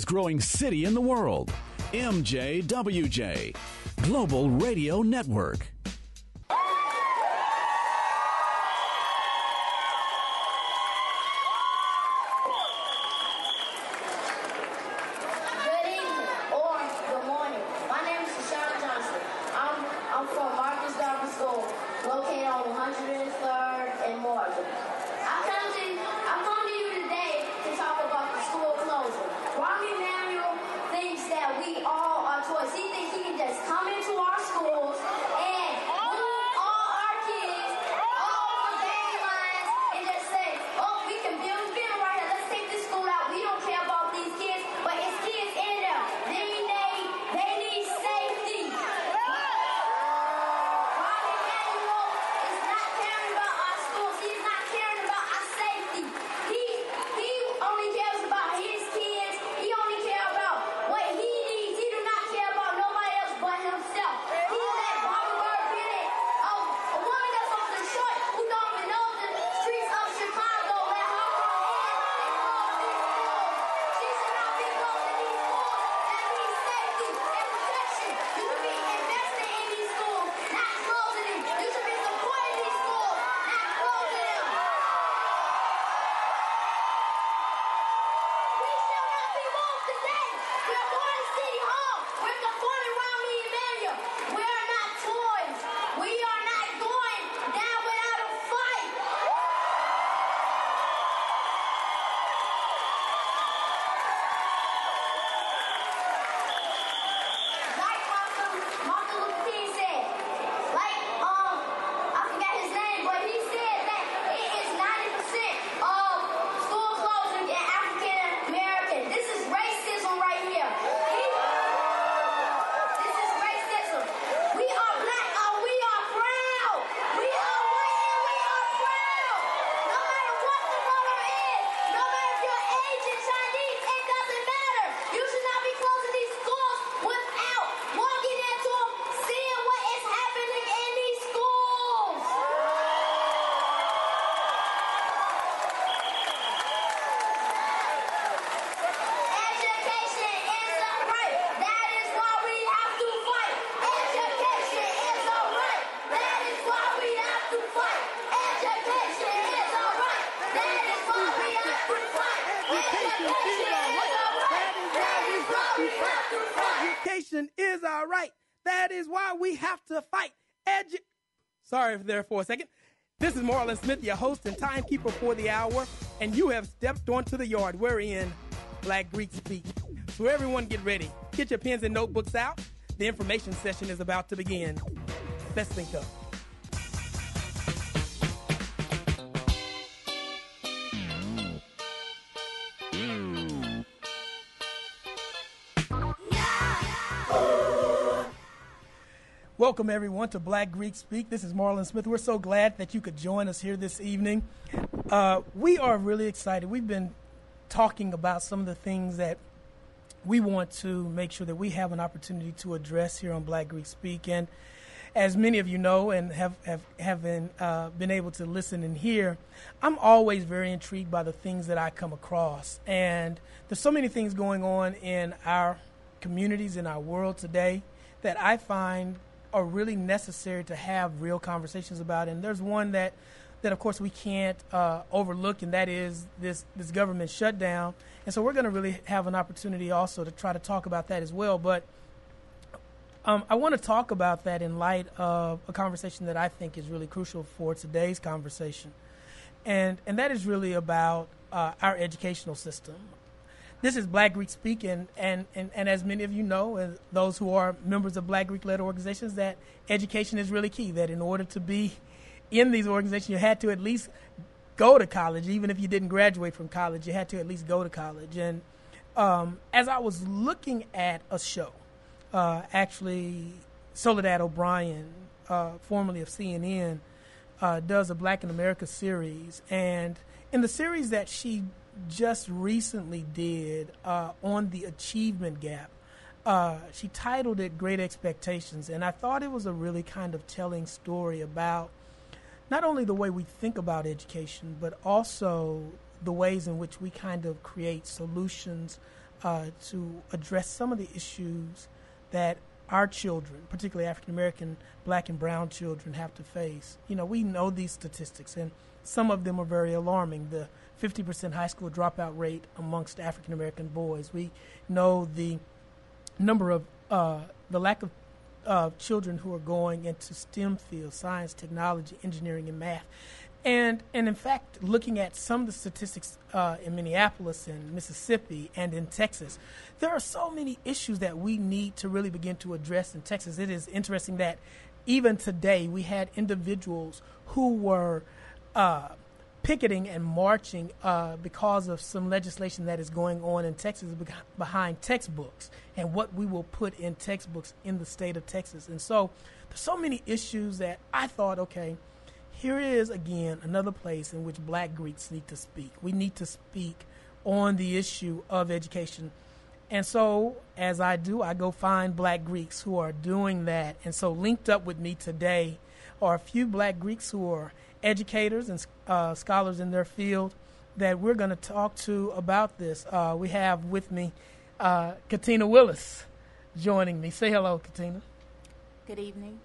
growing city in the world. MJWJ, Global Radio Network. Education is our right. That is why we have to fight. Sorry there for a second. This is Marlon Smith, your host and timekeeper for the hour, and you have stepped onto the yard wherein Black Greeks speak. So everyone get ready. Get your pens and notebooks out. The information session is about to begin. Let's link up. Welcome, everyone, to Black Greek Speak. This is Marlon Smith. We're so glad that you could join us here this evening. We are really excited. We've been talking about some of the things that we want to make sure that we have an opportunity to address here on Black Greek Speak. And as many of you know and have been able to listen and hear, I'm always very intrigued by the things that I come across. And there's so many things going on in our communities, in our world today, that I find are really necessary to have real conversations about. And there's one that of course we can't overlook, and that is this government shutdown. And so we're going to really have an opportunity also to try to talk about that as well. But I want to talk about that in light of a conversation that I think is really crucial for today's conversation. And that is really about our educational system. This is Black Greek Speak, and as many of you know, and those who are members of Black Greek-led organizations, that education is really key, that in order to be in these organizations, you had to at least go to college. Even if you didn't graduate from college, you had to at least go to college. And as I was looking at a show, actually, Soledad O'Brien, formerly of CNN, does a Black in America series. And in the series that she just recently did on the achievement gap, she titled it Great Expectations. And I thought it was a really kind of telling story about not only the way we think about education, but also the ways in which we kind of create solutions to address some of the issues that our children, particularly African American, Black and brown children, have to face. You know, we know these statistics, and some of them are very alarming. The 50% high school dropout rate amongst African American boys. We know the number of the lack of children who are going into STEM fields, science, technology, engineering, and math. And in fact, looking at some of the statistics in Minneapolis and Mississippi and in Texas, there are so many issues that we need to really begin to address in Texas. It is interesting that even today we had individuals who were picketing and marching because of some legislation that is going on in Texas behind textbooks and what we will put in textbooks in the state of Texas. And so there's so many issues that I thought, okay, here is, again, another place in which Black Greeks need to speak. We need to speak on the issue of education. And so, as I do, I go find Black Greeks who are doing that. And so linked up with me today are a few Black Greeks who are educators and scholars in their field that we're going to talk to about this. We have with me Katina Willis joining me. Say hello, Katina. Good evening.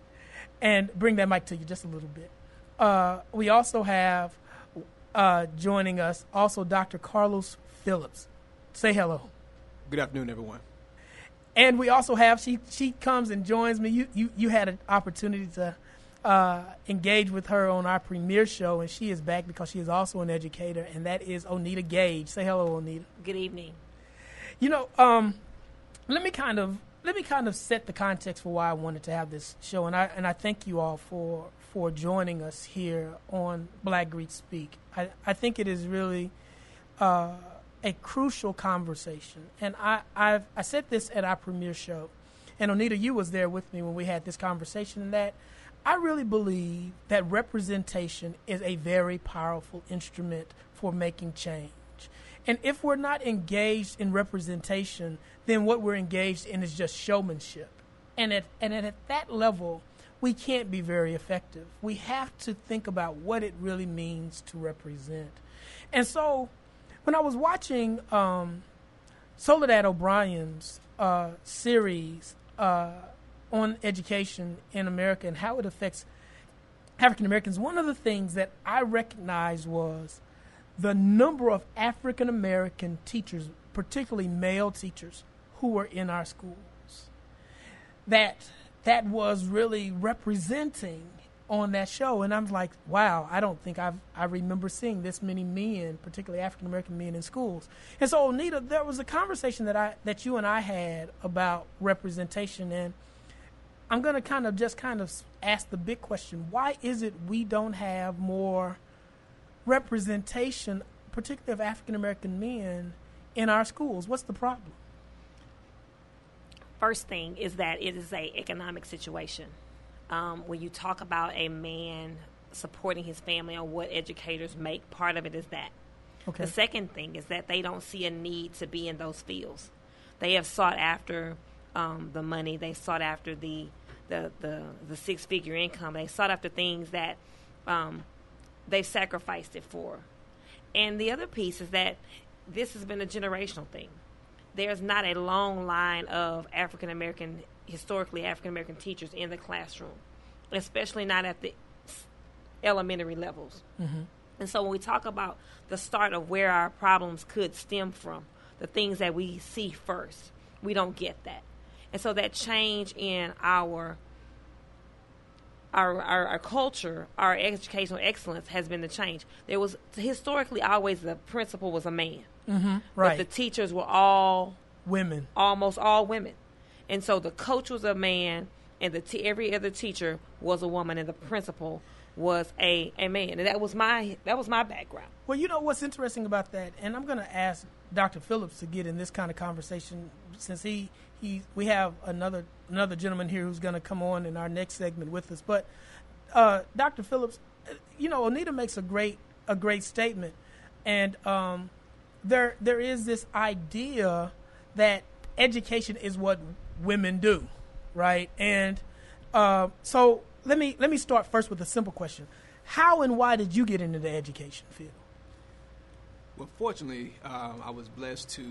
And bring that mic to you just a little bit. We also have joining us also Dr. Carlos Phillips. Say hello. Good afternoon, everyone. And we also have, she comes and joins me. You had an opportunity to engage with her on our premiere show, and she is back because she is also an educator, and that is Onita Gage. Say hello, Onita. Good evening. You know, let me kind of set the context for why I wanted to have this show, and I thank you all for joining us here on Black Greeks Speak. I think it is really a crucial conversation, and I said this at our premiere show, and Onita, you was there with me when we had this conversation, that I really believe that representation is a very powerful instrument for making change. And if we're not engaged in representation, then what we're engaged in is just showmanship. And at that level, we can't be very effective. We have to think about what it really means to represent. And so when I was watching Soledad O'Brien's series on education in America and how it affects African Americans, one of the things that I recognized was the number of African American teachers, particularly male teachers, who were in our schools. That was really representing on that show, and I'm like, wow, I don't think I remember seeing this many men, particularly African American men, in schools. And so, Onita, there was a conversation that you and I had about representation, and I'm going to kind of ask the big question: why is it we don't have more representation, particularly of African American men, in our schools? What's the problem? First thing is that it is an economic situation. When you talk about a man supporting his family on what educators make, part of it is that. Okay. The second thing is that they don't see a need to be in those fields. They have sought after the money. They sought after the six-figure income. They sought after things that they sacrificed it for. And the other piece is that this has been a generational thing. There's not a long line of historically African-American teachers in the classroom, especially not at the elementary levels. Mm-hmm. And so when we talk about the start of where our problems could stem from, the things that we see first, we don't get that. And so that change in our culture, our educational excellence has been the change. There was historically always the principal was a man. Mm-hmm, right. But the teachers were all women, almost all women. And so the coach was a man, and every other teacher was a woman, and the principal was a man. And that was my background. Well, you know what's interesting about that, and I'm going to ask Dr. Phillips to get in this kind of conversation, since we have another gentleman here who's going to come on in our next segment with us. But Dr. Phillips, you know, Onita makes a great statement, and there is this idea that education is what women do, right? And so let me start first with a simple question: how and why did you get into the education field? Well, fortunately, I was blessed to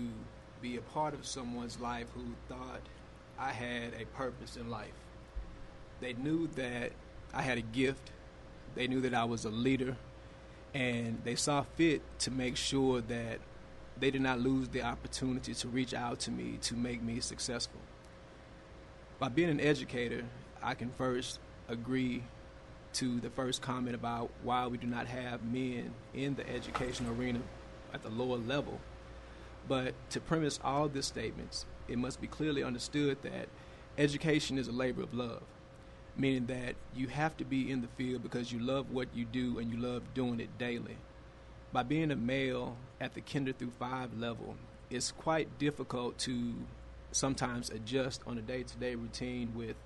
be a part of someone's life who thought I had a purpose in life. They knew that I had a gift. They knew that I was a leader. And they saw fit to make sure that they did not lose the opportunity to reach out to me to make me successful. By being an educator, I can first agree to the first comment about why we do not have men in the education arena at the lower level. But to premise all these statements, it must be clearly understood that education is a labor of love, meaning that you have to be in the field because you love what you do and you love doing it daily. By being a male at the kinder through 5 level, it's quite difficult to sometimes adjust on a day-to-day routine with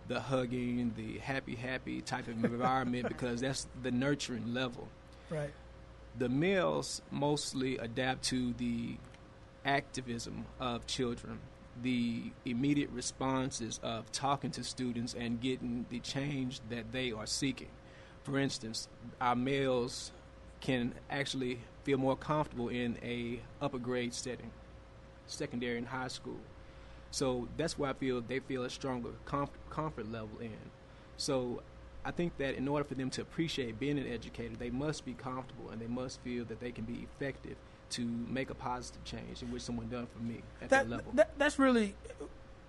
the hugging, the happy type of environment because that's the nurturing level. Right. The males mostly adapt to the activism of children, the immediate responses of talking to students and getting the change that they are seeking. For instance, our males can actually feel more comfortable in a upper grade setting, secondary and high school. So that's why I feel they feel a stronger comfort level in. So I think that in order for them to appreciate being an educator, they must be comfortable and they must feel that they can be effective to make a positive change, in which someone done for me at that level. That's really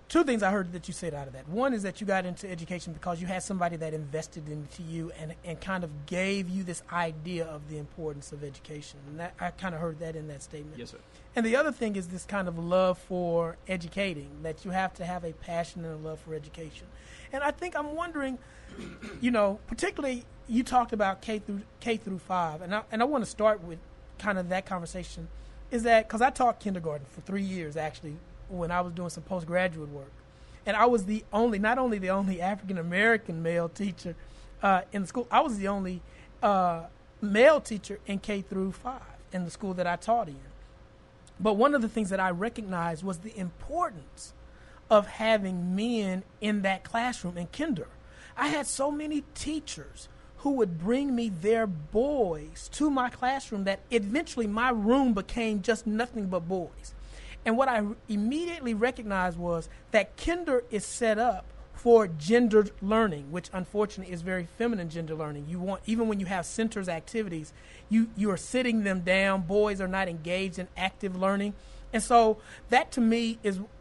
two things I heard that you said out of that. One is that you got into education because you had somebody that invested into you and kind of gave you this idea of the importance of education. And that, I kind of heard that in that statement. Yes, sir. And the other thing is this kind of love for educating, that you have to have a passion and a love for education. And I think I'm wondering, particularly you talked about K through 5, and I want to start with kind of that conversation, is that because I taught kindergarten for 3 years actually when I was doing some postgraduate work, and I was not only the only African American male teacher in the school, I was the only male teacher in K through 5 in the school that I taught in. But one of the things that I recognized was the importance of having men in that classroom in kinder. I had so many teachers who would bring me their boys to my classroom that eventually my room became just nothing but boys. And what I immediately recognized was that kinder is set up for gendered learning, which unfortunately is very feminine gender learning. You want, even when you have centers activities, you are sitting them down. Boys are not engaged in active learning. And so that to me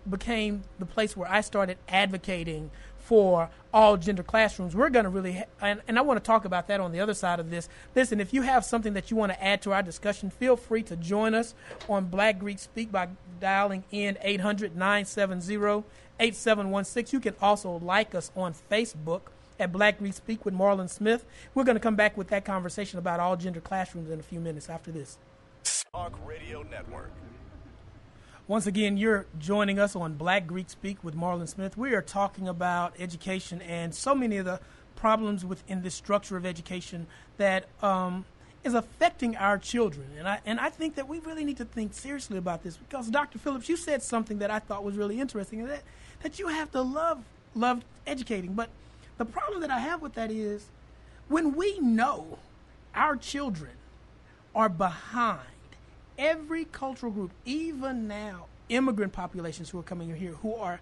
became the place where I started advocating for all gender classrooms. We're going to really, and I want to talk about that on the other side of this. Listen, if you have something that you want to add to our discussion, feel free to join us on Black Greek Speak by dialing in 800-970-8716. You can also like us on Facebook at Black Greek Speak with Marlon Smith. We're going to come back with that conversation about all gender classrooms in a few minutes after this. Spark Radio Network. Once again, you're joining us on Black Greek Speak with Marlon Smith. We are talking about education and so many of the problems within this structure of education that is affecting our children. And I think that we really need to think seriously about this because, Dr. Phillips, you said something that I thought was really interesting, that you have to love educating. But the problem that I have with that is when we know our children are behind every cultural group, even now, immigrant populations who are coming here, who are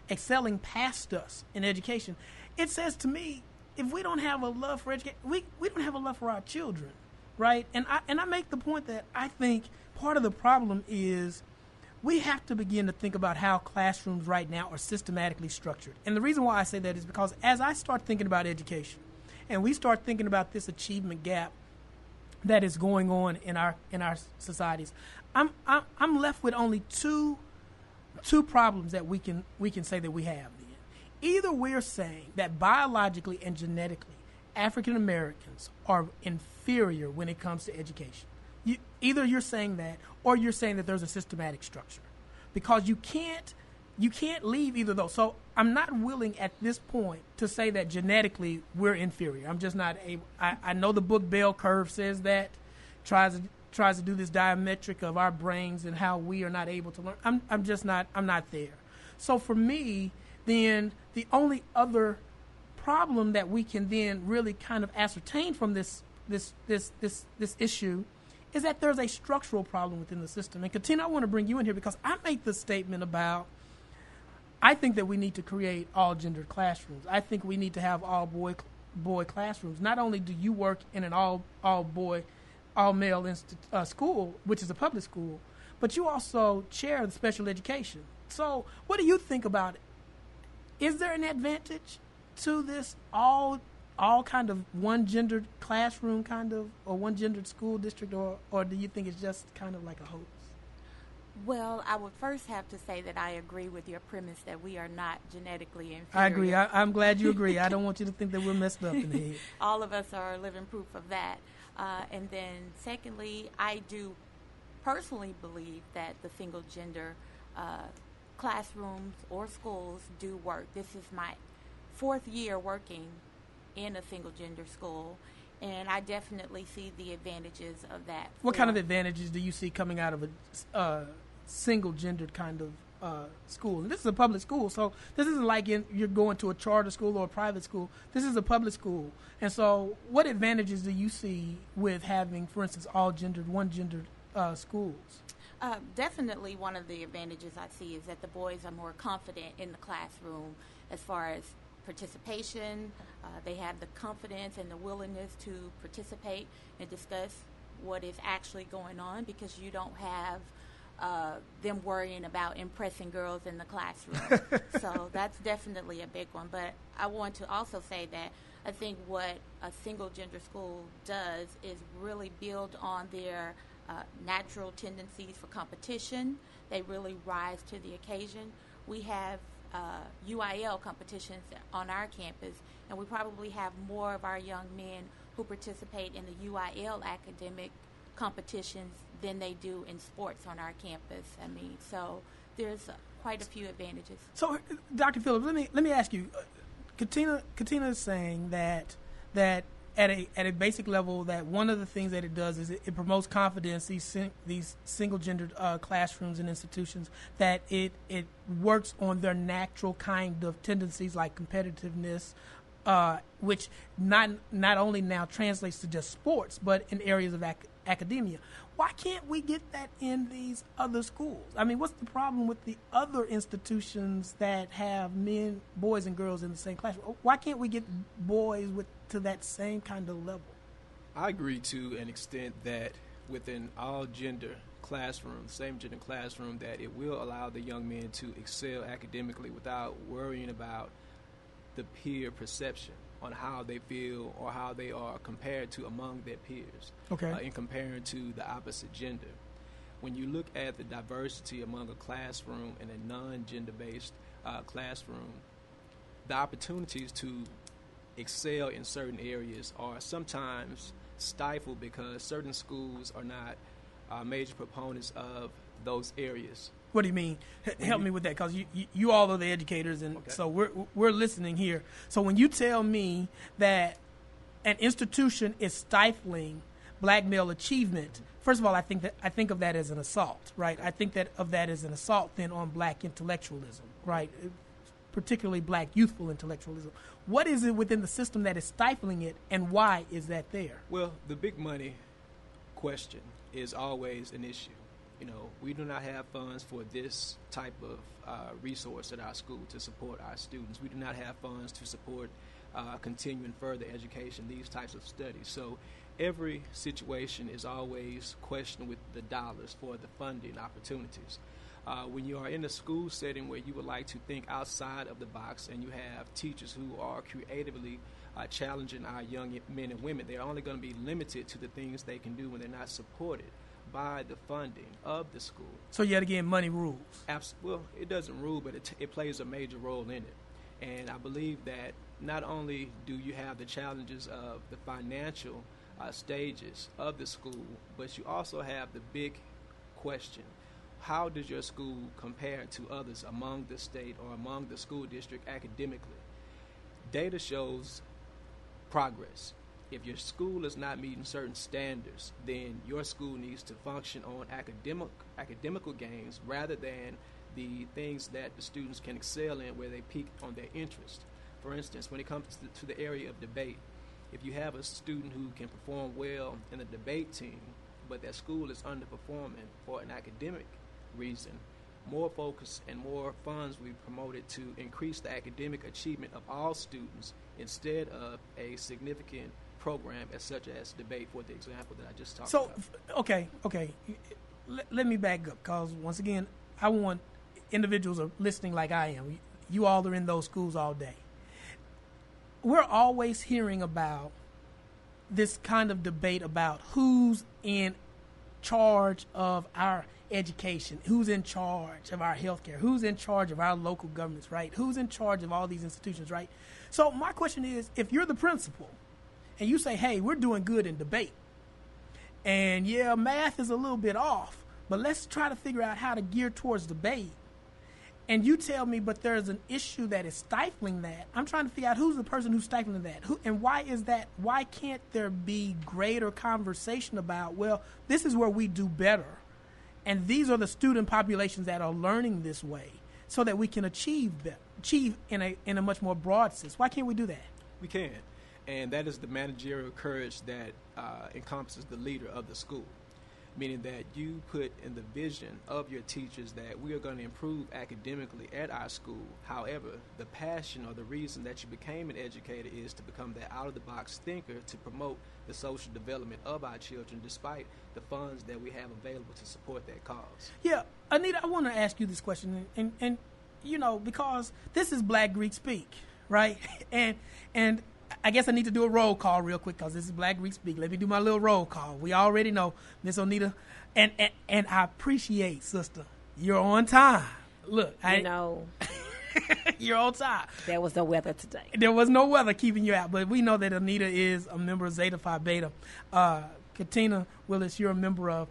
excelling past us in education, it says to me, if we don't have a love for education, we don't have a love for our children, right? And I make the point that I think part of the problem is we have to begin to think about how classrooms right now are systematically structured. And the reason why I say that is because as I start thinking about education, and we start thinking about this achievement gap that is going on in our societies, I'm left with only two problems that we can say that we have. Then either we're saying that biologically and genetically African Americans are inferior when it comes to education. Either you're saying that, or you're saying that there's a systematic structure, because you can't leave either of those. So I'm not willing at this point to say that genetically we're inferior. I'm just not able. I know the book Bell Curve says that, tries to do this diametric of our brains and how we are not able to learn. I'm not there. So for me, then the only other problem that we can then really kind of ascertain from this issue is that there's a structural problem within the system. And Katina, I want to bring you in here because I make the statement about, I think that we need to create all gendered classrooms. I think we need to have all boy classrooms. Not only do you work in an all male school, which is a public school, but you also chair the special education. So what do you think about it? Is there an advantage to this all kind of one gendered classroom kind of, or one gendered school district, or do you think it's just kind of like a hoax? Well, I would first have to say that I agree with your premise that we are not genetically inferior. I agree. I'm glad you agree. I don't want you to think that we're messed up in the head. All of us are living proof of that. And then secondly, I do personally believe that the single gender classrooms or schools do work. This is my 4th year working in a single gender school, and I definitely see the advantages of that. What kind of advantages do you see coming out of a single gendered kind of school? And this is a public school, so this isn't like you're going to a charter school or a private school. This is a public school. And so what advantages do you see with having, for instance, all gendered, one gendered schools? Definitely one of the advantages I see is that the boys are more confident in the classroom as far as participation. They have the confidence and the willingness to participate and discuss what is actually going on, because you don't have them worrying about impressing girls in the classroom. So that's definitely a big one. But I want to also say that I think what a single gender school does is really build on their natural tendencies for competition. They really rise to the occasion. We have UIL competitions on our campus, and we probably have more of our young men who participate in the UIL academic competitions than they do in sports on our campus. I mean, so there's quite a few advantages. So, Dr. Phillips, let me ask you. Katina is saying that at a basic level, that one of the things that it does is it promotes confidence. These single gendered classrooms and institutions, that it works on their natural kind of tendencies like competitiveness, which not only now translates to just sports, but in areas of academia. Why can't we get that in these other schools? I mean, what's the problem with the other institutions that have boys and girls in the same classroom? Why can't we get boys to that same kind of level? I agree to an extent that within all gender classrooms, same gender classroom, that it will allow the young men to excel academically without worrying about the peer perception on how they feel or how they are compared to among their peers, in comparing to the opposite gender. When you look at the diversity among a classroom and a non-gender-based classroom, the opportunities to excel in certain areas are sometimes stifled because certain schools are not major proponents of those areas. What do you mean? Help me with that, because you all are the educators, and so we're listening here. So when you tell me that an institution is stifling black male achievement, first of all, I think of that as an assault, right? I think of that as an assault then on black intellectualism, right? Particularly black youthful intellectualism. What is it within the system that is stifling it, and why is that there? Well, the big money question is always an issue. You know, we do not have funds for this type of resource at our school to support our students. We do not have funds to support continuing further education, these types of studies. So every situation is always questioned with the dollars for the funding opportunities. When you are in a school setting where you would like to think outside of the box and you have teachers who are creatively challenging our young men and women, they're only going to be limited to the things they can do when they're not supported by the funding of the school. So yet again, money rules. Well, it doesn't rule, but it plays a major role in it. And I believe that not only do you have the challenges of the financial stages of the school, but you also have the big question: how does your school compare to others among the state or among the school district academically? Data shows progress. If your school is not meeting certain standards, then your school needs to function on academical gains rather than the things that the students can excel in where they peak on their interest. For instance, when it comes to the area of debate, if you have a student who can perform well in the debate team, but that school is underperforming for an academic reason, more focus and more funds will be promoted to increase the academic achievement of all students instead of a significant program as such as debate, for the example that I just talked about. Okay. Let me back up, because once again, I want individuals are listening like I am. You all are in those schools all day. We're always hearing about this kind of debate about who's in charge of our education, who's in charge of our healthcare, who's in charge of our local governments, right? Who's in charge of all these institutions, right? So my question is, if you're the principal and you say, hey, we're doing good in debate, and yeah, math is a little bit off, but let's try to figure out how to gear towards debate, and you tell me, but there's an issue that is stifling that, I'm trying to figure out who's the person who's stifling that. And why is that? Why can't there be greater conversation about, well, this is where we do better, and these are the student populations that are learning this way, so that we can achieve in a much more broad sense? Why can't we do that? We can, and that is the managerial courage that encompasses the leader of the school. Meaning that you put in the vision of your teachers that we are going to improve academically at our school. However, the passion or the reason that you became an educator is to become that out-of-the-box thinker to promote the social development of our children despite the funds that we have available to support that cause. Yeah, Anita, I want to ask you this question, and you know, because this is Black Greek Speak, right? And I guess I need to do a roll call real quick, because this is Black Greek Speak. Let me do my little roll call. We already know Miss Onita, and I appreciate, sister, you're on time. Look, you're on time. There was no weather today. There was no weather keeping you out, but we know that Anita is a member of Zeta Phi Beta. Katina Willis, you're a member of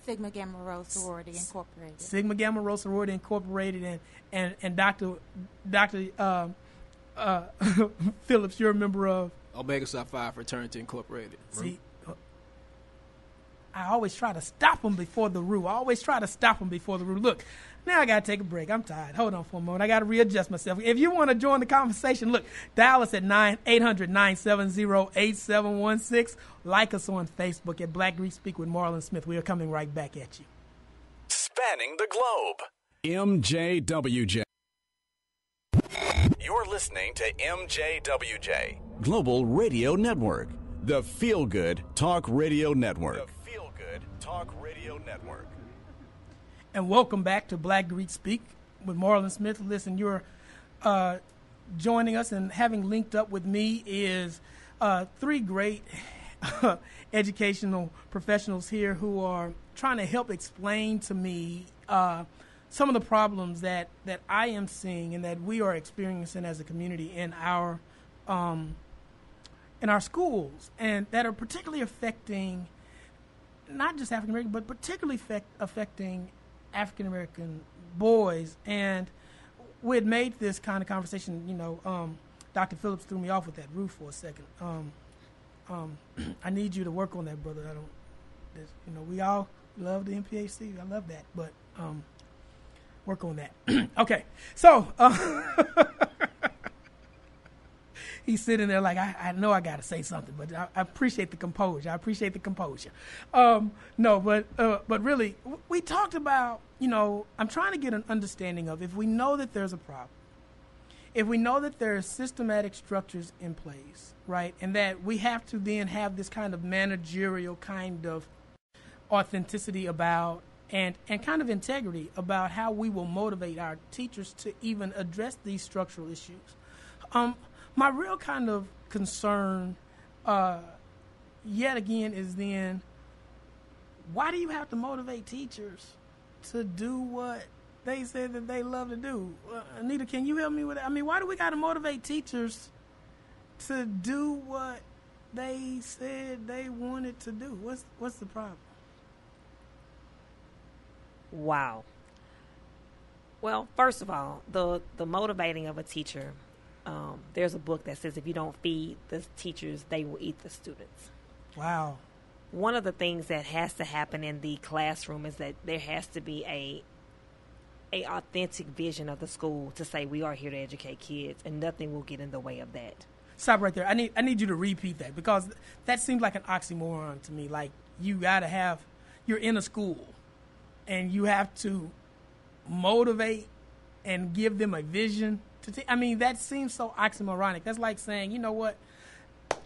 Sigma Gamma Rho Sorority Incorporated. Sigma Gamma Rho Sorority Incorporated, and Dr. Phillips, you're a member of Omega Psi Phi Fraternity Incorporated. See, I always try to stop them before the rule. Look, now I got to take a break. I'm tired. Hold on for a moment. I got to readjust myself. If you want to join the conversation, look, dial us at 800-970-8716. Like us on Facebook at Black Greek Speak with Marlon Smith. We are coming right back at you. Spanning the globe. MJWJ. You're listening to MJWJ. Global Radio Network. The Feel Good Talk Radio Network. The Feel Good Talk Radio Network. And welcome back to Black Greek Speak with Marlon Smith. Listen, you're joining us, and having linked up with me is three great educational professionals here who are trying to help explain to me some of the problems that I am seeing and that we are experiencing as a community in our schools, and that are particularly affecting not just African American, but particularly affecting African American boys. And we had made this kind of conversation. You know, Dr. Phillips threw me off with that roof for a second. I need you to work on that, brother. We all love the MPHC. I love that, but work on that. Okay, so he's sitting there like, I know I got to say something, but I appreciate the composure. But really, we talked about, I'm trying to get an understanding of, if we know that there's a problem, if we know that there are systematic structures in place, right, and that we have to then have this kind of managerial kind of authenticity about and kind of integrity about how we will motivate our teachers to even address these structural issues. My real kind of concern, yet again, is then, why do you have to motivate teachers to do what they said that they love to do? Anita, can you help me with that? I mean, why do we got to motivate teachers to do what they said they wanted to do? What's the problem? Wow. Well, first of all, the motivating of a teacher, there's a book that says if you don't feed the teachers, they will eat the students. Wow. One of the things that has to happen in the classroom is that there has to be a authentic vision of the school to say we are here to educate kids, and nothing will get in the way of that. Stop right there. I need you to repeat that, because that seems like an oxymoron to me. Like, you're in a school and you have to motivate and give them a vision I mean, that seems so oxymoronic. That's like saying, you know what,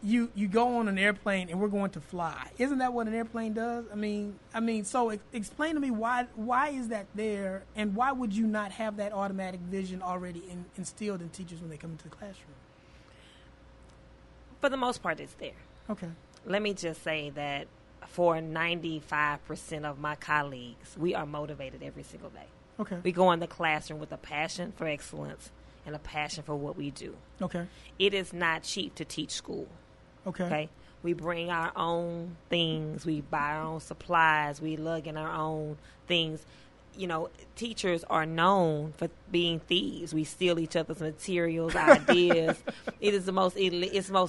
you go on an airplane and we're going to fly. Isn't that what an airplane does? I mean, so explain to me why is that there, and why would you not have that automatic vision already instilled in teachers when they come into the classroom? For the most part, it's there. Okay. Let me just say that for 95% of my colleagues, we are motivated every single day. Okay. We go in the classroom with a passion for excellence and a passion for what we do. Okay. It is not cheap to teach school. Okay. We bring our own things. We buy our own supplies. We lug in our own things. You know, teachers are known for being thieves. We steal each other's materials, ideas. It is the most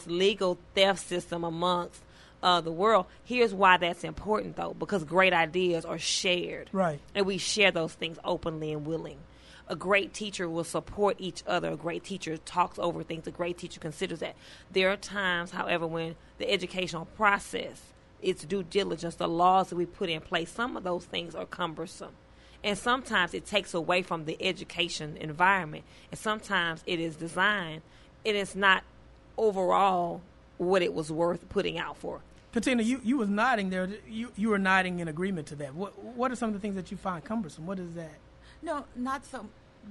legal theft system amongst the world. Here's why that's important, though, because great ideas are shared. Right. And we share those things openly and willing. A great teacher will support each other. A great teacher talks over things. A great teacher considers that. There are times, however, when the educational process, its due diligence, the laws that we put in place, some of those things are cumbersome. And sometimes it takes away from the education environment. And sometimes it is designed, it is not overall what it was worth putting out for. Katina, you was nodding there. You were nodding in agreement to that. What are some of the things that you find cumbersome? What is that? No, not so.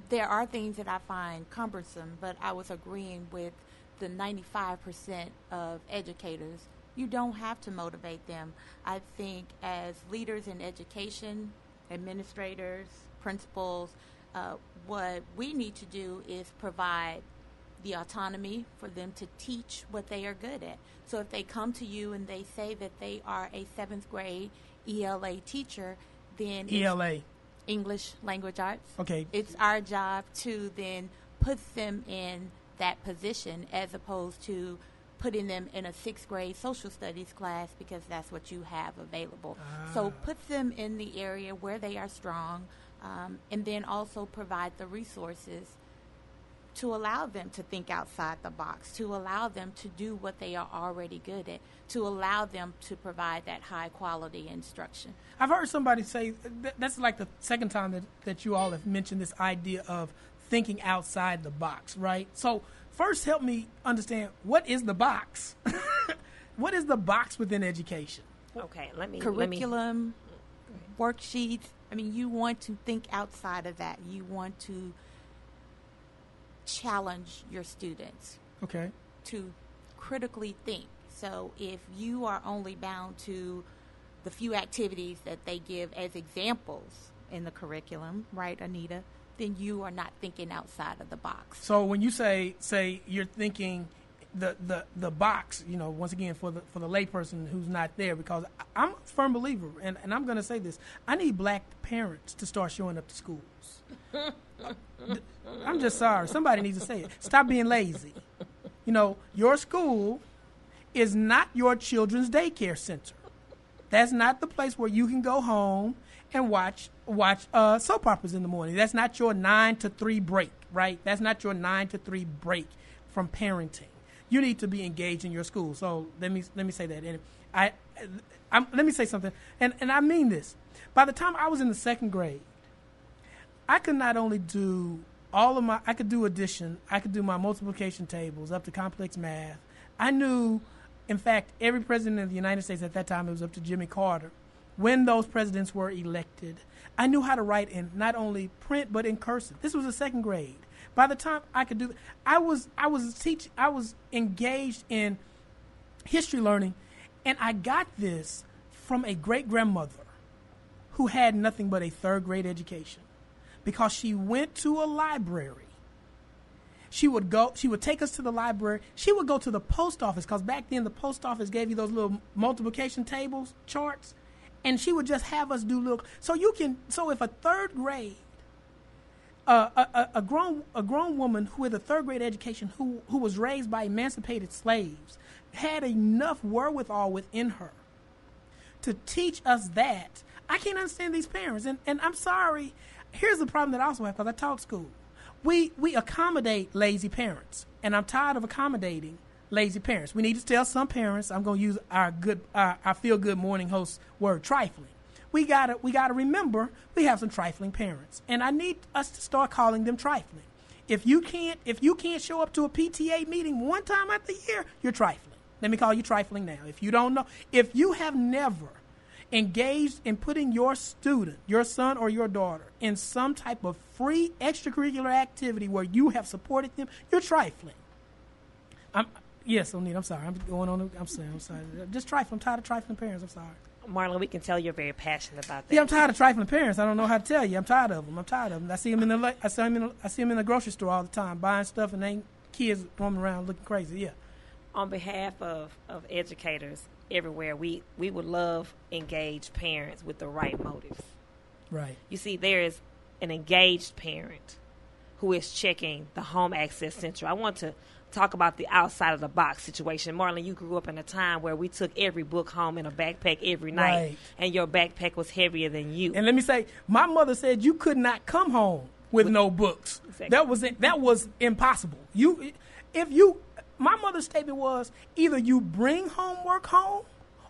There are things that I find cumbersome, but I was agreeing with the 95% of educators. You don't have to motivate them. I think as leaders in education, administrators, principals, what we need to do is provide the autonomy for them to teach what they are good at. So if they come to you and they say that they are a 7th grade ELA teacher, then ELA. English Language Arts. Okay. It's our job to then put them in that position as opposed to putting them in a 6th grade social studies class because that's what you have available. So put them in the area where they are strong, and then also provide the resources to allow them to think outside the box, to allow them to do what they are already good at, to allow them to provide that high quality instruction. I've heard somebody say, that's like the second time that you all have mentioned this idea of thinking outside the box, right? So first help me understand, what is the box? What is the box within education? Okay, Curriculum, worksheets. I mean, you want to think outside of that. You want to challenge your students to critically think. So if you are only bound to the few activities that they give as examples in the curriculum, right, Anita, then you are not thinking outside of the box. So when you say you're thinking the box, you know, once again for the layperson who's not there, because I'm a firm believer, and I'm going to say this, I need black parents to start showing up to schools. I'm just sorry. Somebody needs to say it. Stop being lazy. You know, your school is not your children's daycare center. That's not the place where you can go home and watch soap operas in the morning. That's not your 9 to 3 break, right? That's not your 9 to 3 break from parenting. You need to be engaged in your school. So let me say that. And let me say something, and I mean this. By the time I was in the 2nd grade, I could not only do I could do addition, I could do my multiplication tables up to complex math. I knew, in fact, every president of the United States at that time, it was up to Jimmy Carter, when those presidents were elected. I knew how to write in not only print but in cursive. This was the 2nd grade. By the time I could do, I was engaged in history learning, and I got this from a great grandmother who had nothing but a 3rd grade education, because she went to a library. She would take us to the library. She would go to the post office, because back then the post office gave you those little multiplication tables, charts, and she would just have us do little. So if a 3rd grade, a grown woman who had a 3rd grade education, who was raised by emancipated slaves, had enough wherewithal within her to teach us that, I can't understand these parents. And I'm sorry. Here's the problem that I also have, because I taught school. We accommodate lazy parents, and I'm tired of accommodating lazy parents. We need to tell some parents, I'm going to use our feel-good morning host word, trifling. We gotta remember we have some trifling parents, and I need us to start calling them trifling. If you can't show up to a PTA meeting one time out the year, you're trifling. Let me call you trifling now. If you don't know, if you have never engaged in putting your student, your son or your daughter, in some type of free extracurricular activity where you have supported them, you're trifling. Yes, O'Neill, I'm sorry. I'm going on. I'm sorry. Just trifling. I'm tired of trifling parents. I'm sorry. Marlon, we can tell you're very passionate about that. Yeah, I'm tired of trifling parents. I don't know how to tell you. I'm tired of them. I see them in the grocery store all the time, buying stuff, and ain't kids roaming around looking crazy. Yeah. On behalf of educators everywhere, we would love engaged parents with the right motives. Right. You see, there is an engaged parent who is checking the Home Access Center. I want to talk about the outside of the box situation. Marlon, you grew up in a time where we took every book home in a backpack every night, right, and your backpack was heavier than you. And let me say, my mother said you could not come home with no books. Exactly. That was impossible. My mother's statement was, either you bring homework home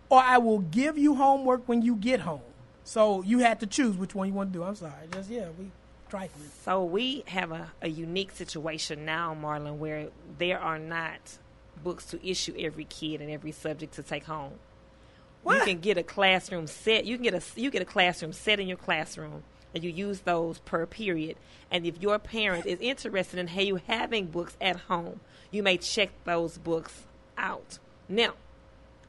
or I will give you homework when you get home. So you had to choose which one you want to do. I'm sorry. We trifling. So we have a unique situation now, Marlon, where there are not books to issue every kid and every subject to take home. What? You can get a classroom set. You get a classroom set in your classroom, and you use those per period. And if your parent is interested in you having books at home, you may check those books out. Now,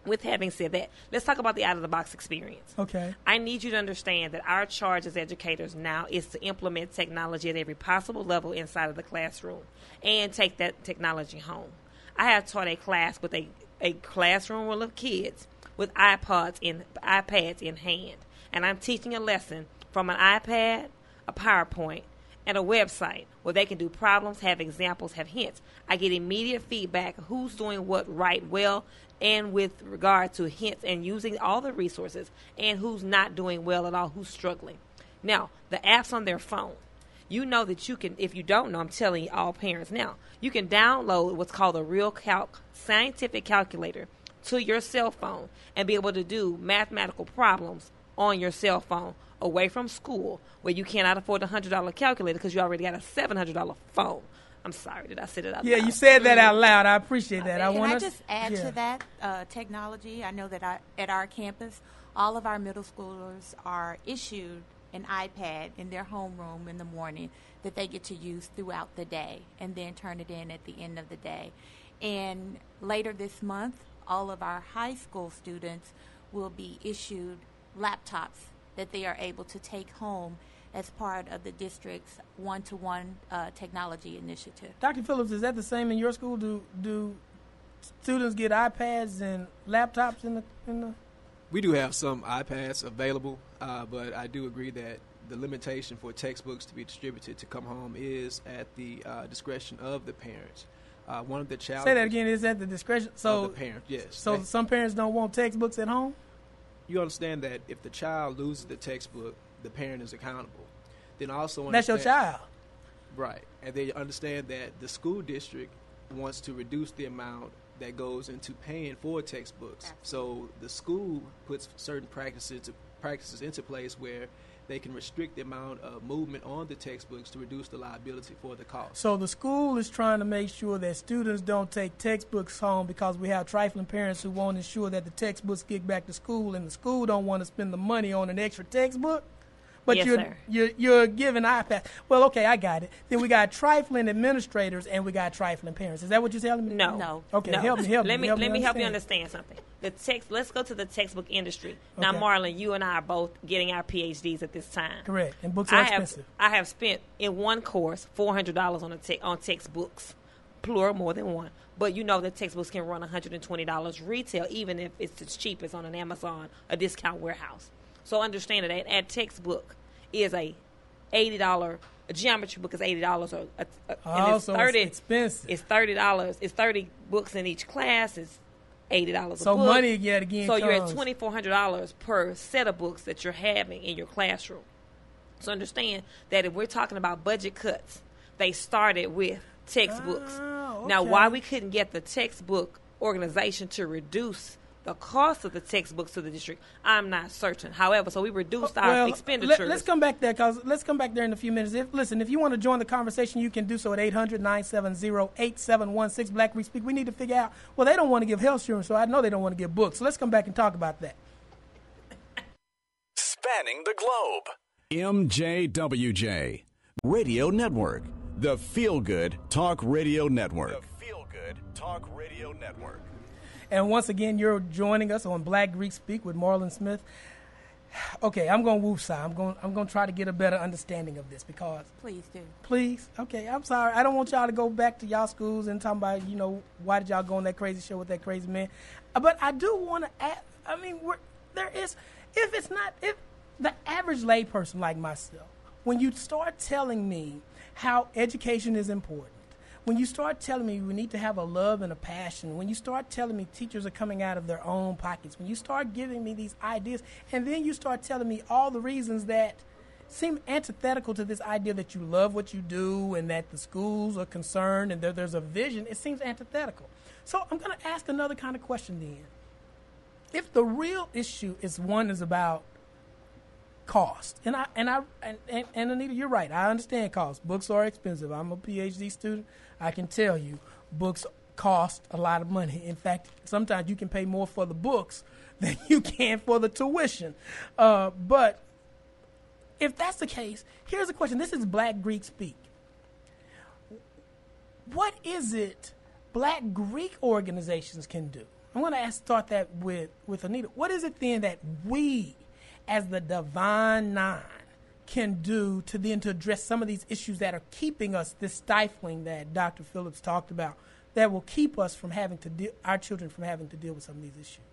with having said that, let's talk about the out-of-the-box experience. Okay. I need you to understand that our charge as educators now is to implement technology at every possible level inside of the classroom and take that technology home. I have taught a class with a classroom full of kids with iPads in hand, and I'm teaching a lesson from an iPad, a PowerPoint, and a website where they can do problems, have examples, have hints. I get immediate feedback of who's doing what right, well, and with regard to hints and using all the resources, and who's not doing well at all, who's struggling. Now, the apps on their phone, you know that you can, if you don't know, I'm telling all parents now, you can download what's called a Real Calc scientific calculator to your cell phone and be able to do mathematical problems on your cell phone away from school, where you cannot afford a $100 calculator because you already got a $700 phone. I'm sorry, did I say that out loud? Yeah, you said that out loud. I appreciate that. Can I just add to that technology? I know that at our campus, all of our middle schoolers are issued an iPad in their homeroom in the morning that they get to use throughout the day and then turn it in at the end of the day. And later this month, all of our high school students will be issued laptops that they are able to take home as part of the district's one-to-one technology initiative. Dr. Phillips, is that the same in your school? Do students get iPads and laptops in the? We do have some iPads available, but I do agree that the limitation for textbooks to be distributed to come home is at the discretion of the parents. One of the challenges. Say that again. Is at the discretion of the parent? Yes. So some parents don't want textbooks at home. You understand that if the child loses the textbook, the parent is accountable. Then also that's your child, right? And they understand that the school district wants to reduce the amount that goes into paying for textbooks. So the school puts certain practices into place where they can restrict the amount of movement on the textbooks to reduce the liability for the cost. So the school is trying to make sure that students don't take textbooks home because we have trifling parents who won't ensure that the textbooks get back to school, and the school don't want to spend the money on an extra textbook. But yes, you're giving iPads. Well, okay, I got it. Then we got trifling administrators and we got trifling parents. Is that what you're telling me? No. Okay, no. help me. Let me help you understand something. Let's go to the textbook industry. Now, Okay. Marlon, you and I are both getting our PhDs at this time. Correct. And books are expensive. I have spent in one course $400 on textbooks, plural, more than one. But you know that textbooks can run $120 retail, even if it's as cheap as on an Amazon, a discount warehouse. So understand that a textbook is a $80. A geometry book is $80. So it's expensive. It's $30. It's 30 books in each class. It's $80 a book. So money yet again. So you're at $2,400 per set of books that you're having in your classroom. So understand that if we're talking about budget cuts, they started with textbooks. Okay. Now, why we couldn't get the textbook organization to reduce the cost of the textbooks to the district? I'm not certain. However, so we reduced our expenditures. Let's come back there, because let's come back there in a few minutes. If you want to join the conversation, you can do so at 800-970-8716. Black Greek Speak. We need to figure out, well, they don't want to give health insurance, so I know they don't want to give books. So let's come back and talk about that. Spanning the globe. MJWJ Radio Network, the Feel Good Talk Radio Network. The Feel Good Talk Radio Network. And once again, you're joining us on Black Greek Speak with Marlon Smith. Okay, I'm going to woosah. I'm going to try to get a better understanding of this, because... Please do. Please? Okay, I'm sorry. I don't want y'all to go back to y'all schools and talk about, why did y'all go on that crazy show with that crazy man. But I do want to add, if the average layperson like myself, when you start telling me how education is important, when you start telling me we need to have a love and a passion, when you start telling me teachers are coming out of their own pockets, when you start giving me these ideas, and then you start telling me all the reasons that seem antithetical to this idea that you love what you do and that the schools are concerned and there's a vision, it seems antithetical. So I'm going to ask another kind of question then. If the real issue is about cost, and Anita, you're right. I understand cost. Books are expensive. I'm a PhD student. I can tell you, books cost a lot of money. In fact, sometimes you can pay more for the books than you can for the tuition. But if that's the case, here's a question. This is Black Greek Speak. What is it Black Greek organizations can do? I'm going to start that with Anita. What is it then that we, as the Divine Nine, can do to address some of these issues that are keeping us, this stifling that Dr. Phillips talked about, that will keep us from our children from having to deal with some of these issues?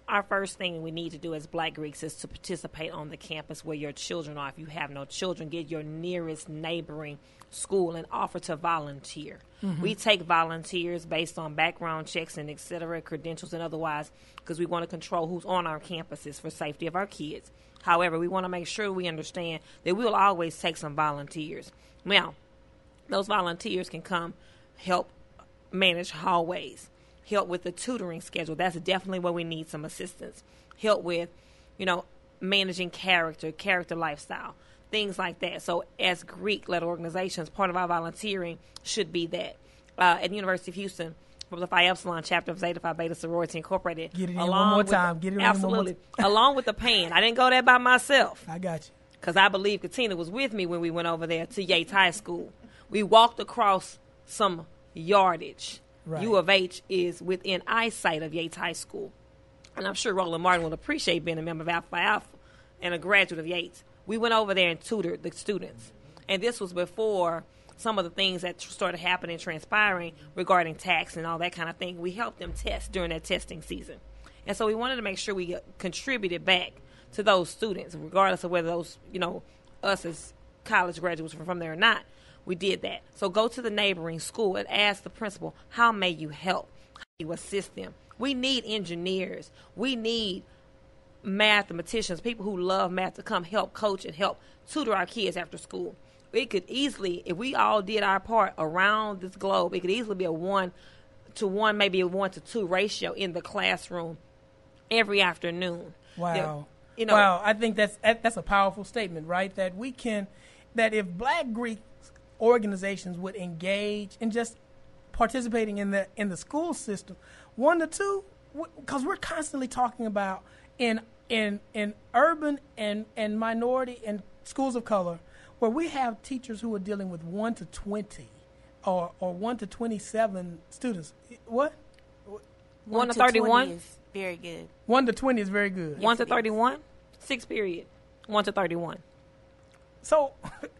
Our first thing we need to do as Black Greeks is to participate on the campus where your children are. If you have no children, get your nearest neighboring school and offer to volunteer. Mm-hmm. We take volunteers based on background checks and et cetera, credentials and otherwise, because we want to control who's on our campuses for safety of our kids. However, we want to make sure we understand that we will always take some volunteers. Now, those volunteers can come help manage hallways, help with the tutoring schedule. That's definitely where we need some assistance. Help with, managing character lifestyle, things like that. So as Greek-led organizations, part of our volunteering should be that. At the University of Houston, from the Phi Epsilon chapter of Zeta Phi Beta Sorority Incorporated. Get it in one more time. Absolutely. Along with the PAN. I didn't go there by myself. I got you. Because I believe Katina was with me when we went over there to Yates High School. We walked across some yardage. Right. U of H is within eyesight of Yates High School. And I'm sure Roland Martin will appreciate being a member of Alpha Phi Alpha and a graduate of Yates. We went over there and tutored the students. And this was before some of the things that started happening, transpiring regarding tax and all that kind of thing. We helped them test during that testing season. And so we wanted to make sure we contributed back to those students, regardless of whether those, us as college graduates were from there or not. We did that. So go to the neighboring school and ask the principal, how may you help? How do you assist them? We need engineers. We need mathematicians, people who love math, to come help coach and help tutor our kids after school. It could easily, if we all did our part around this globe, it could easily be a 1-to-1, maybe a 1-to-2 ratio in the classroom every afternoon. Wow. Wow, I think that's a powerful statement, right? That if Black Greek organizations would engage in just participating in the school system, 1-to-2, because we're constantly talking about in urban and minority and schools of color, where we have teachers who are dealing with 1-to-20 or 1-to-27 students. What? 1-to-31 is very good. 1-to-20 is very good. 1-to-31, 6th period. 1-to-31. So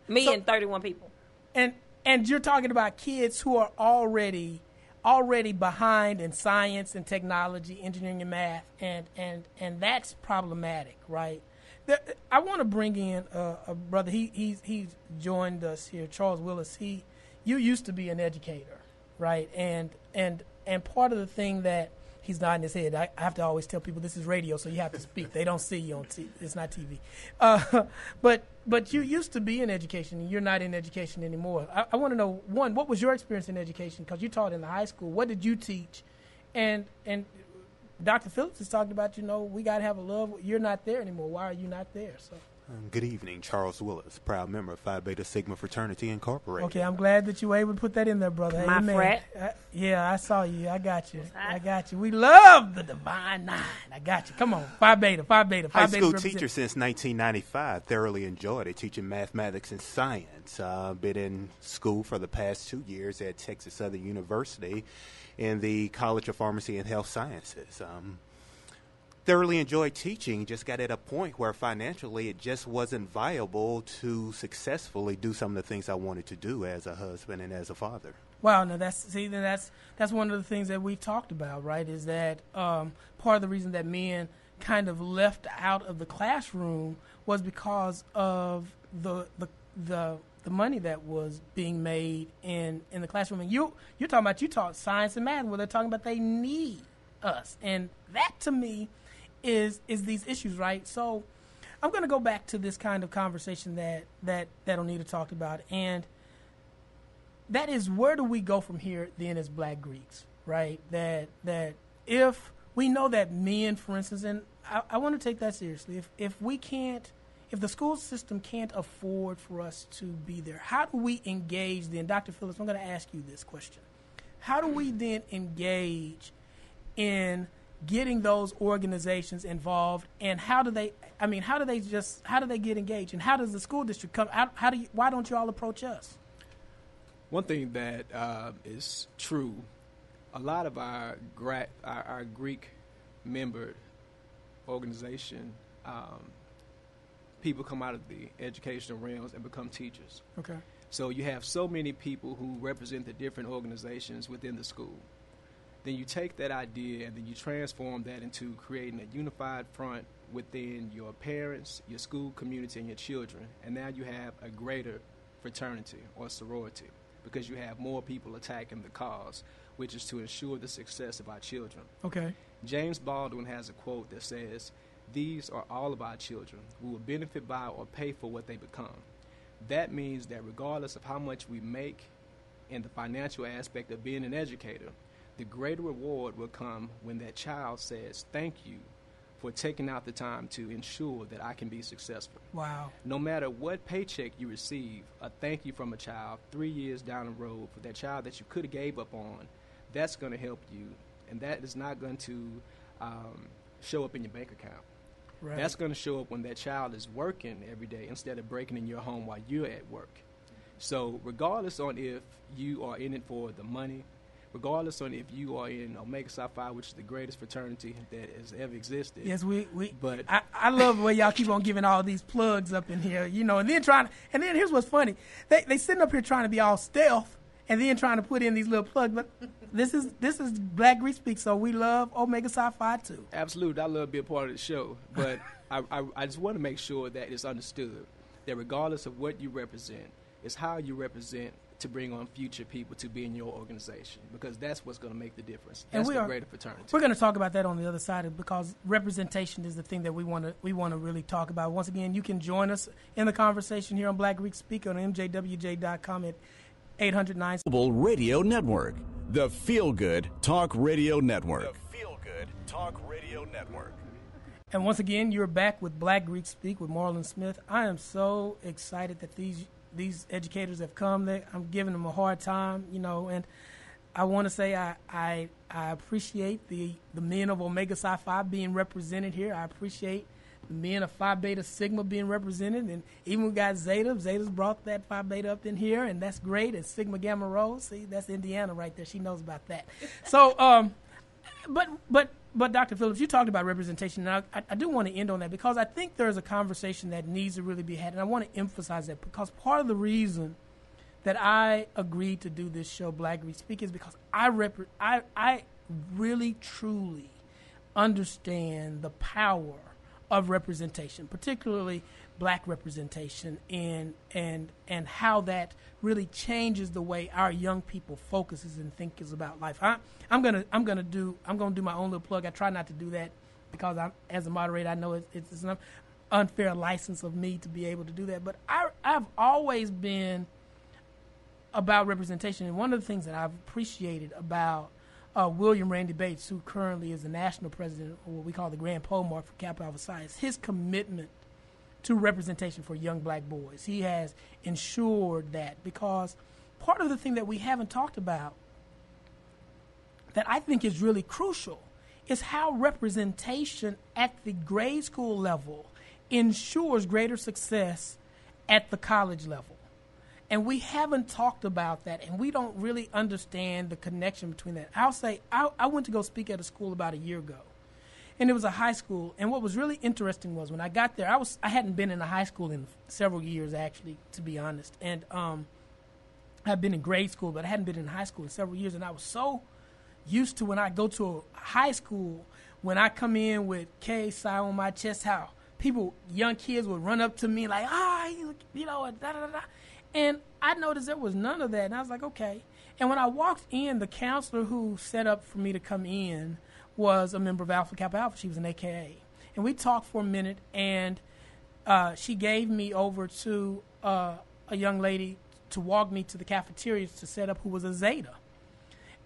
and 31 people. And you're talking about kids who are already behind in science and technology, engineering and math, and that's problematic, right? I want to bring in a brother. He's joined us here, Charles Willis. You used to be an educator, right? And part of the thing that he's nodding his head. I have to always tell people this is radio, so you have to speak. They don't see you on TV. It's not TV. But you used to be in education, and you're not in education anymore. I want to know, one, what was your experience in education? Because you taught in the high school. What did you teach? and Dr. Phillips has talked about, we got to have a love. You're not there anymore. Why are you not there? So. Good evening, Charles Willis, proud member of Phi Beta Sigma Fraternity Incorporated. Okay, I'm glad that you were able to put that in there, brother. My Amen. frat. Yeah, I saw you. I got you. We love the Divine Nine. I got you. Come on, Phi Beta. High school teacher since 1995. Thoroughly enjoyed it, teaching mathematics and science. Been in school for the past 2 years at Texas Southern University in the College of Pharmacy and Health Sciences. Thoroughly enjoyed teaching, just got at a point where financially it just wasn't viable to successfully do some of the things I wanted to do as a husband and as a father. Wow, now that's one of the things that we've talked about, right? Is that part of the reason that men kind of left out of the classroom was because of the money that was being made in the classroom. And you're talking about, you taught science and math, where they're talking about they need us, and that to me is these issues, right? So I'm going to go back to this kind of conversation that Onita talked about, and that is, where do we go from here then as Black Greeks, right? That if we know that men, for instance, and I want to take that seriously, if the school system can't afford for us to be there, how do we engage then? Dr. Phillips, I'm going to ask you this question. How do we then engage in getting those organizations involved, and how do they get engaged, and how does the school district come? Why don't you all approach us? One thing that is true, a lot of our Greek member organization, people come out of the educational realms and become teachers. Okay. So you have so many people who represent the different organizations within the school. Then you take that idea and then you transform that into creating a unified front within your parents, your school community, and your children. And now you have a greater fraternity or sorority, because you have more people attacking the cause, which is to ensure the success of our children. Okay. James Baldwin has a quote that says, "These are all of our children who will benefit by or pay for what they become." That means that regardless of how much we make in the financial aspect of being an educator, the greater reward will come when that child says, "Thank you for taking out the time to ensure that I can be successful." Wow. No matter what paycheck you receive, a thank you from a child 3 years down the road for that child that you could have gave up on, that's going to help you. And that is not going to show up in your bank account. Right. That's going to show up when that child is working every day instead of breaking in your home while you're at work. So regardless on if you are in it for the money, regardless on if you are in Omega Psi Phi, which is the greatest fraternity that has ever existed. Yes, but I love the way y'all keep on giving all these plugs up in here, and then here's what's funny. They sitting up here trying to be all stealth and then trying to put in these little plugs, but this is Black Greek Speak, so we love Omega Psi Phi too. Absolutely. I love to be a part of the show, but I just want to make sure that it's understood that regardless of what you represent, it's how you represent to bring on future people to be in your organization, because that's what's going to make the difference. That's the greater fraternity. We're going to talk about that on the other side, because representation is the thing that we want to really talk about. Once again, you can join us in the conversation here on Black Greek Speak on MJWJ.com at 809. Global Radio Network, the Feel Good Talk Radio Network. The Feel Good Talk Radio Network. And once again, you're back with Black Greek Speak with Marlon Smith. I am so excited that these educators have come. I'm giving them a hard time, and I want to say I appreciate the men of Omega Psi Phi being represented here. I appreciate the men of Phi Beta Sigma being represented, and even we got Zeta. Zeta's brought that Phi Beta up in here, and that's great. And Sigma Gamma Rho, see, that's Indiana right there. She knows about that. So, but Dr. Phillips, you talked about representation, and I do want to end on that, because I think there's a conversation that needs to really be had, and I want to emphasize that, because part of the reason that I agreed to do this show, Black Greek Speak, is because I really, truly understand the power of representation, particularly Black representation, and how that really changes the way our young people focuses and thinks about life. I'm gonna do my own little plug. I try not to do that, because as a moderator, I know it's an unfair license of me to be able to do that. But I've always been about representation, and one of the things that I've appreciated about William Randy Bates, who currently is the national president, or what we call the Grand Pole Mark for Kappa Alpha Psi, his commitment to representation for young black boys. He has ensured that, because part of the thing that we haven't talked about that I think is really crucial is how representation at the grade school level ensures greater success at the college level. And we haven't talked about that, and we don't really understand the connection between that. I'll say I went to go speak at a school about a year ago, and it was a high school. And what was really interesting was when I got there, I hadn't been in a high school in several years, actually, to be honest. And I've been in grade school, but I hadn't been in high school in several years. And I was so used to, when I go to a high school, when I come in with K-Psi on my chest, how people, young kids would run up to me like, you know, da-da-da-da. And I noticed there was none of that, and I was like, okay. And when I walked in, the counselor who set up for me to come in was a member of Alpha Kappa Alpha. She was an AKA. And we talked for a minute, and she gave me over to a young lady to walk me to the cafeteria to set up, who was a Zeta.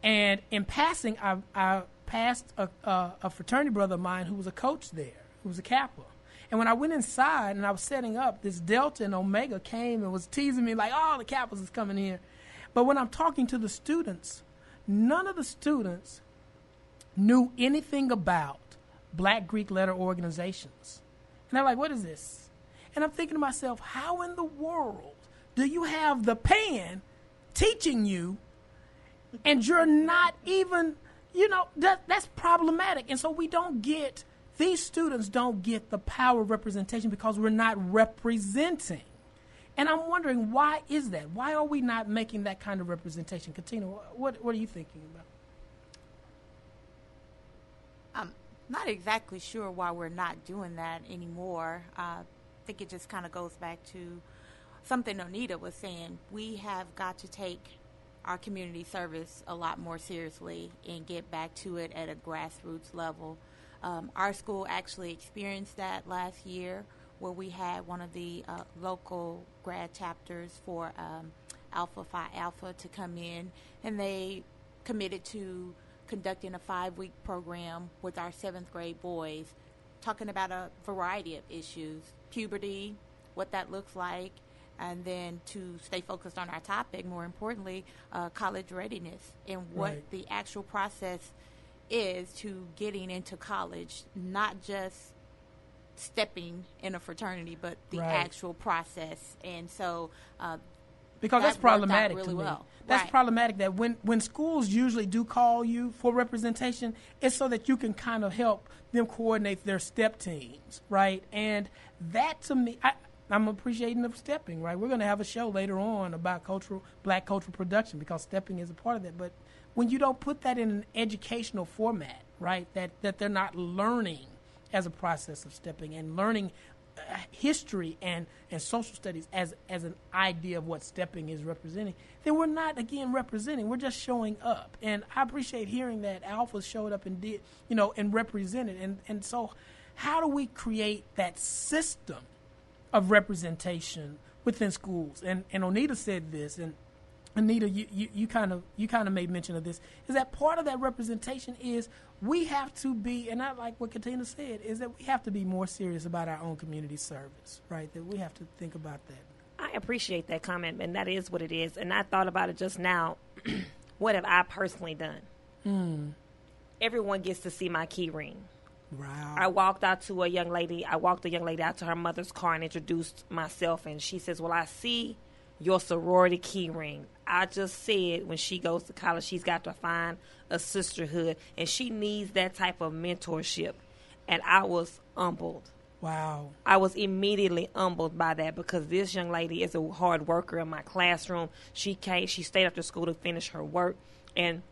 And in passing, I passed a fraternity brother of mine who was a coach there, who was a Kappa. And when I went inside and I was setting up, this Delta and Omega came and was teasing me like, oh, the Kappas is coming here. But when I'm talking to the students, none of the students knew anything about Black Greek letter organizations. And they're like, what is this? And I'm thinking to myself, how in the world do you have the PAN teaching you and you're not even, you know, that's problematic. And so these students don't get the power of representation because we're not representing. And I'm wondering, why is that? Why are we not making that kind of representation? Katina, what are you thinking about? I'm not exactly sure why we're not doing that anymore. I think it just kind of goes back to something Onita was saying. We have got to take our community service a lot more seriously and get back to it at a grassroots level. Our school actually experienced that last year, where we had one of the local grad chapters for Alpha Phi Alpha to come in, and they committed to conducting a 5-week program with our 7th grade boys, talking about a variety of issues, puberty, what that looks like, and then to stay focused on our topic, more importantly, college readiness and what the actual process is to getting into college, not just stepping in a fraternity, but the actual process. And so because that's problematic really to me. Well. That's problematic that when schools usually do call you for representation, it's so that you can kind of help them coordinate their step teams, right? And that, to me, I'm appreciating of stepping, right? We're going to have a show later on about black cultural production, because stepping is a part of that. But when you don't put that in an educational format, right, that they're not learning as a process of stepping and learning history and social studies as an idea of what stepping is representing, then we're not, again, representing. We're just showing up. And I appreciate hearing that Alpha showed up and did, you know, and represented. And so how do we create that system of representation within schools? And Onita said this, and Anita, you kind of made mention of this, is that part of that representation is we have to be, and I like what Katina said, is that we have to be more serious about our own community service, right? That we have to think about that. I appreciate that comment, and that is what it is. And I thought about it just now. What have I personally done? Everyone gets to see my key ring. Wow. I walked a young lady out to her mother's car and introduced myself, and she says, well, I see your sorority key ring. I just said when she goes to college, she's got to find a sisterhood, and she needs that type of mentorship. And I was humbled. Wow. I was immediately humbled by that, because this young lady is a hard worker in my classroom. She stayed after school to finish her work, and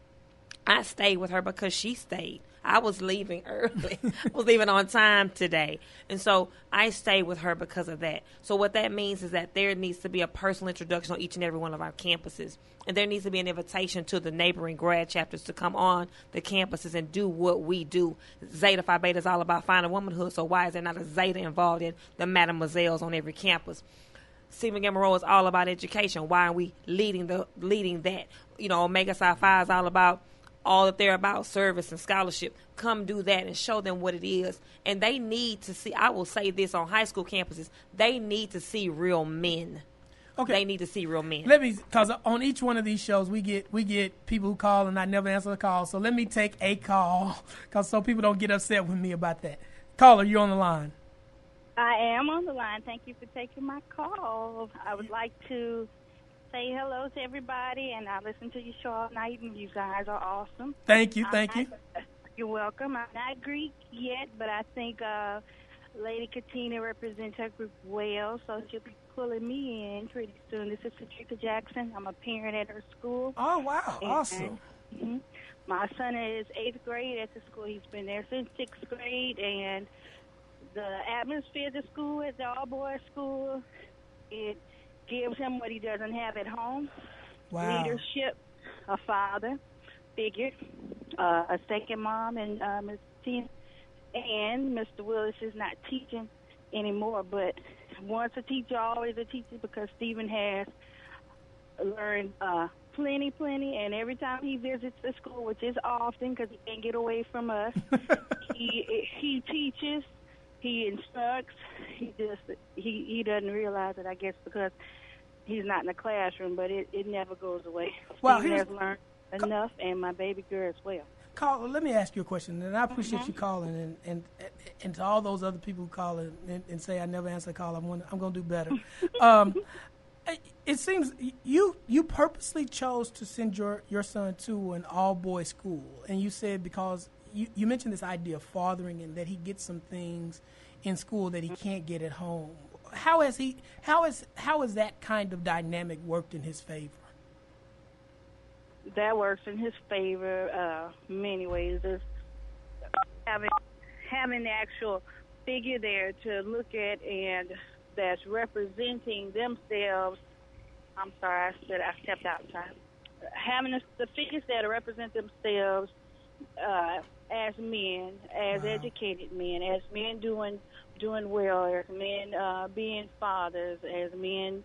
I stayed with her because she stayed. I was leaving early. I was leaving on time today. And so I stayed with her because of that. So what that means is that there needs to be a personal introduction on each and every one of our campuses. And there needs to be an invitation to the neighboring grad chapters to come on the campuses and do what we do. Zeta Phi Beta is all about finding womanhood. So why is there not a Zeta involved in the mademoiselles on every campus? Sigma Gamma Rho is all about education. Why are we leading that? You know, Omega Psi Phi is all about all that they're about, service and scholarship, come do that and show them what it is. And they need to see, I will say this on high school campuses, they need to see real men. Okay. They need to see real men. Because on each one of these shows, we get people who call and I never answer the call. So let me take a call so people don't get upset with me about that. Caller, you're on the line. I am on the line. Thank you for taking my call. I would like to say hello to everybody, and I listen to your show all night, and you guys are awesome. Thank you. You're welcome. I'm not Greek yet, but I think Lady Katina represents her group well, so she'll be pulling me in pretty soon. This is Patricia Jackson. I'm a parent at her school. Oh, wow. Awesome. My son is 8th grade at the school. He's been there since 6th grade, and the atmosphere at the school, at the all-boys school, it gives him what he doesn't have at home. Wow. Leadership, a father figure, a second mom, and Ms. Tina. And Mr. Willis is not teaching anymore, but once a teacher, always a teacher, because Stephen has learned plenty, and every time he visits the school, which is often because he can't get away from us, he teaches, he instructs, he doesn't realize it, I guess, because he's not in the classroom, but it never goes away. Well, Stephen has learned enough, and my baby girl as well. Caller, let me ask you a question, and I appreciate you calling, and to all those other people who call and say I never answer a call, I'm going to do better. It seems you purposely chose to send your son to an all-boys school, and you said because you mentioned this idea of fathering and that he gets some things in school that he can't get at home. How has that kind of dynamic worked in his favor? That works in his favor many ways. There's having the actual figure there to look at and that's representing themselves. I'm sorry, I stepped outside. Having the figures that represent themselves as men, as educated men, as men doing well, as men being fathers, as men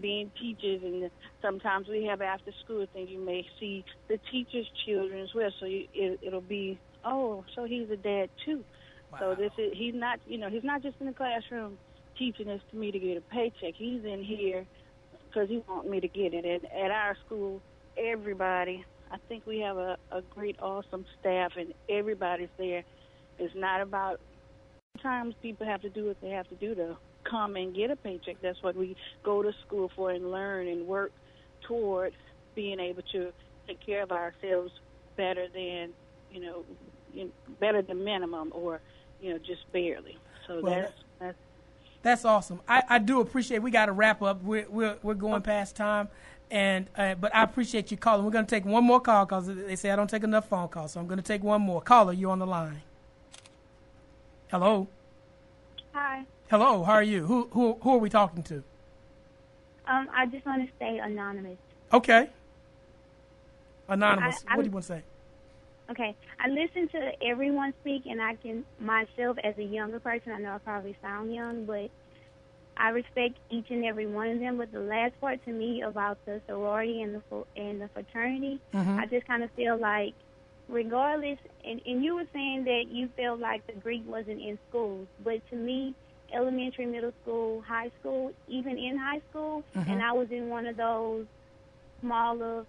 being teachers, and sometimes we have after school things. You may see the teachers' children as well, so it'll be, oh, so he's a dad too. Wow. So he's not just in the classroom teaching us to me to get a paycheck. He's in here because he wants me to get it. And at our school, everybody, I think we have a great, awesome staff, and everybody's there. It's not about, sometimes people have to do what they have to do to come and get a paycheck. That's what we go to school for and learn and work toward being able to take care of ourselves better than, better than minimum or, just barely. So that's awesome. I do appreciate. We got to wrap up. We're going past time, but I appreciate you calling. We're going to take one more call because they say I don't take enough phone calls, so I'm going to take one more. Caller, you're on the line. Hello. Hi. Hello. How are you? Who are we talking to? I just want to stay anonymous. Okay. Anonymous. What do you want to say? Okay. I listen to everyone speak, and I can, myself as a younger person, I know I probably sound young, but I respect each and every one of them. But the last part to me about the sorority and the fraternity, I just kind of feel like regardless, and you were saying that you felt like the Greek wasn't in schools, but to me, elementary, middle school, high school, even in high school, and I was in one of those smaller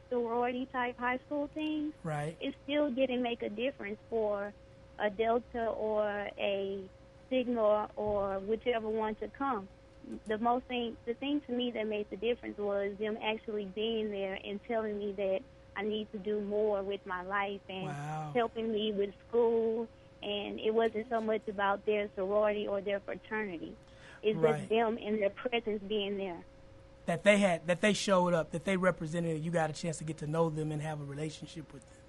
sorority-type high school things, right? It still didn't make a difference for a Delta or a Sigma or whichever one to come. The thing to me that made the difference was them actually being there and telling me that I need to do more with my life and helping me with school. And it wasn't so much about their sorority or their fraternity. It's just them and their presence being there. That they showed up, that they represented, you got a chance to get to know them and have a relationship with them.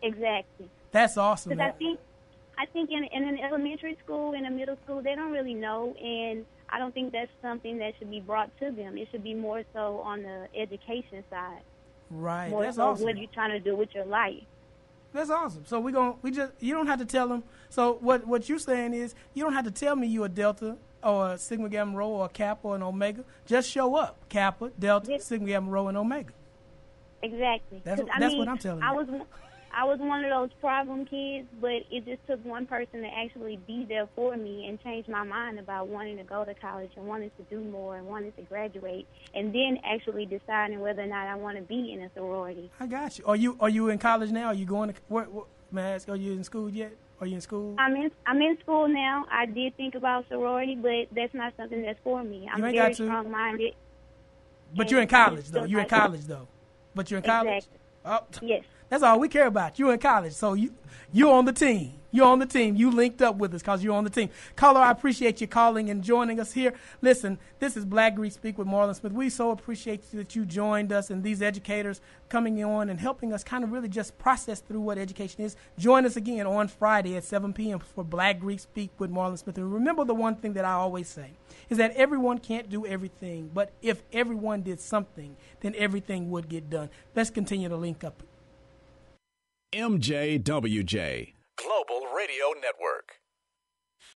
Exactly. That's awesome. Because I think in an elementary school, in a middle school, they don't really know, and I don't think that's something that should be brought to them. It should be more so on the education side. Right. More that's so awesome. What are you trying to do with your life? That's awesome. So you don't have to tell them. So what you're saying is you don't have to tell me you're a Delta or a Sigma Gamma Rho or a Kappa or an Omega. Just show up. Kappa, Delta, Sigma Gamma Rho, and Omega. Exactly. That's what I'm telling you. I was one of those problem kids, but it just took one person to actually be there for me and change my mind about wanting to go to college and wanting to do more and wanting to graduate, and then actually deciding whether or not I want to be in a sorority. I got you. Are you in college now? Are you going to what may I ask? Are you in school yet? Are you in school? I'm in school now. I did think about sorority, but that's not something that's for me. I'm very strong-minded. But you're in college, though. You're in college, though. But you're in college? Exactly. Oh, yes. That's all we care about. You're in college, so you're on the team. You're on the team. You linked up with us because you're on the team. Caller, I appreciate you calling and joining us here. Listen, this is Black Greek Speak with Marlon Smith. We so appreciate that you joined us and these educators coming on and helping us kind of really just process through what education is. Join us again on Friday at 7 p.m. for Black Greek Speak with Marlon Smith. And remember the one thing that I always say is that everyone can't do everything, but if everyone did something, then everything would get done. Let's continue to link up. MJWJ Global Radio Network.